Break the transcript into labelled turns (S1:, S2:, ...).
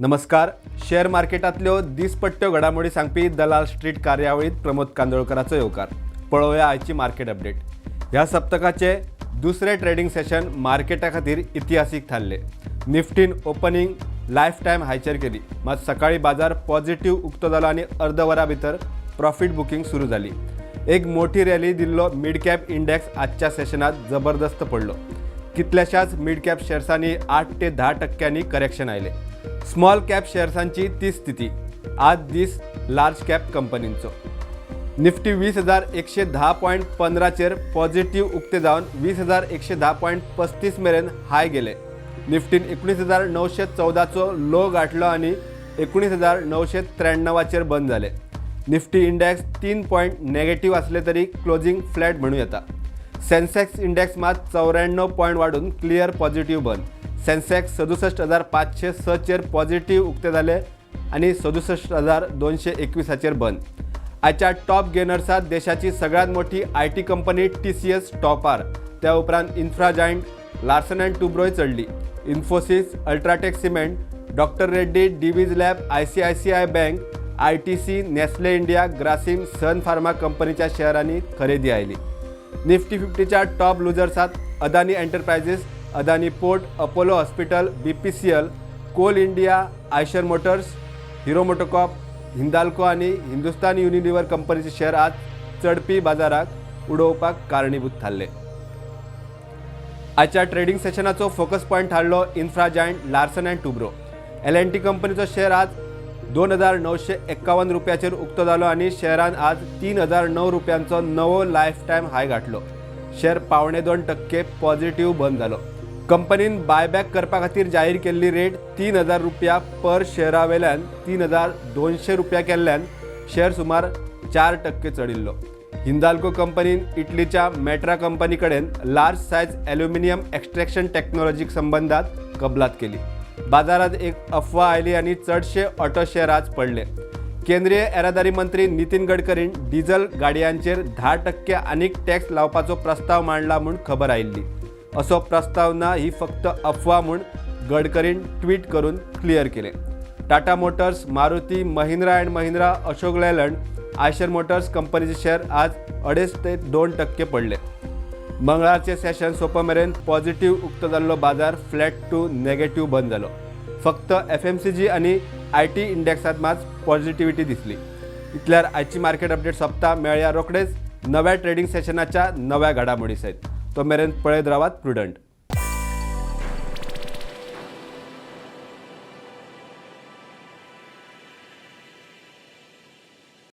S1: नमस्कार. शेअर मार्केटातल्यो दिसपट्ट्यो घडामोडी सांगपी दलाल स्ट्रीट कार्यावळीत प्रमोद कांदोळकराचो येवकार. पळोवया आयची मार्केट अपडेट. ह्या सप्तकाचे दुसरे ट्रेडिंग सेशन मार्केटा खातीर इतिहासीक थारले. निफ्टीन ओपनिंग लायफ टायम हायचेर केली, मात सकाळी बाजार पॉझिटिव्ह उक्तो जालो आनी अर्द वरा भितर प्रॉफिट बुकिंग सुरू जाली. एक मोठी रॅली दिल्लो मिड कॅप इंडेक्स आजच्या सेशनात जबरदस्त पडलो. कितल्याशाच मिड कॅप शेअर्सांनी 8 ते 10% करेक्शन आयले. स्मॉल कॅप शेअर्सांची ती स्थिती. आज दीस लार्ज कॅप कंपनींचो. निफ्टी 20,110.15 चेर पॉझिटिव्ह उक्ते जावन 20,110.35 मेरेन हाय गेले. निफ्टीन 19,914 चो लो गाठलो आनी 19,993 चेर बंद जाले. निफ्टी इंडेक्स 3 पॉइंट नेगेटिव्ह असले तरी क्लोजिंग फ्लॅट म्हणू येता. सेन्सेक्स इंडेक्स मात 94 पॉइंट वाढून क्लियर पॉझिटिव्ह बंद. सेन्सेक्स 67,506 चेर पॉझिटिव्ह उक्ते जाले आनी 67,221 चेर बंद. आजच्या टॉप गेनर्सात देशाची सगळ्यात मोठी IT कंपनी TCS टॉपार. त्या उपरांत इन्फ्रा जायंट लार्सन अँड टुब्रोय चढली. Infosys, UltraTech Cement, doctor Reddy, Divi's Lab, ICICI Bank, ITC, Nestle India, Grasim, Sun Pharma कंपनीच्या शेअरांनी खरेदी आयली. निफ्टी 50च्या टॉप लुजर्सात Adani Enterprises, Adani Port, Apollo Hospital, BPCL, Coal India, Eicher Motors, Hero MotoCorp, Hindalco आणि हिंदुस्तान युनिलिव्हर कंपनीचे शेअर आज चढपी बाजाराक उडोवपाक कारणीभूत थारले. आजच्या ट्रेडिंग सेशनाचो फोकस पॉइंट थारलो infra giant Larsen and Toubro. L&T कंपनीचो शेअर आज 2,951 रुपयाचेर उक्तो जालो आनी शेअरान आज 3,009 रुपयांचो नवो लायफ टायम हाय गाठलो. शेअर 2.25% पॉझिटिव्ह बंद जालो. कंपनीन बायबॅक करपा खातीर जाहीर केल्ली रेट 3,000 रुपया पर शेअरा वेल्यान 3,200 रुपया केल्ल्यान शेअर सुमार 4% चडिल्लो. हिंदाल्को कंपनीन इटलीच्या मेट्रा कंपनी कडेन large size aluminium extraction technology संबंधात कबलात केली. बाजारात एक अफवा आयली आनी चडशे ऑटो शेअर आज पडले. केंद्रीय येरादारी मंत्री नितीन गडकरीन डिझल गाडयांचेर 10% आनीक टॅक्स लावपाचो प्रस्ताव मांडला म्हूण खबर आयिल्ली. असो प्रस्ताव ना, ही फक्त अफवा म्हूण गडकरीन ट्वीट करून क्लियर केले. Tata Motors, Maruti, Mahindra and Mahindra, Ashok Leyland, Eicher Motors कंपनीचे शेअर आज 2.5 ते 2% पडले. मंगळारचे सेशन सोंपमेरेन पॉझिटिव्ह उक्तो जाल्लो बाजार फ्लॅट टू नेगेटिव्ह बंद जालो. फक्त FMCG आणि IT इंडेक्सात मात पॉझिटिव्हिटी दिसली. इतल्यार आजची मार्केट अपडेट सोंपता. मेळया रोखडेच नव्या ट्रेडिंग सेशनाच्या नव्या घडामोडी सयत. तो मेरेन पळयत रावात प्रुडंट.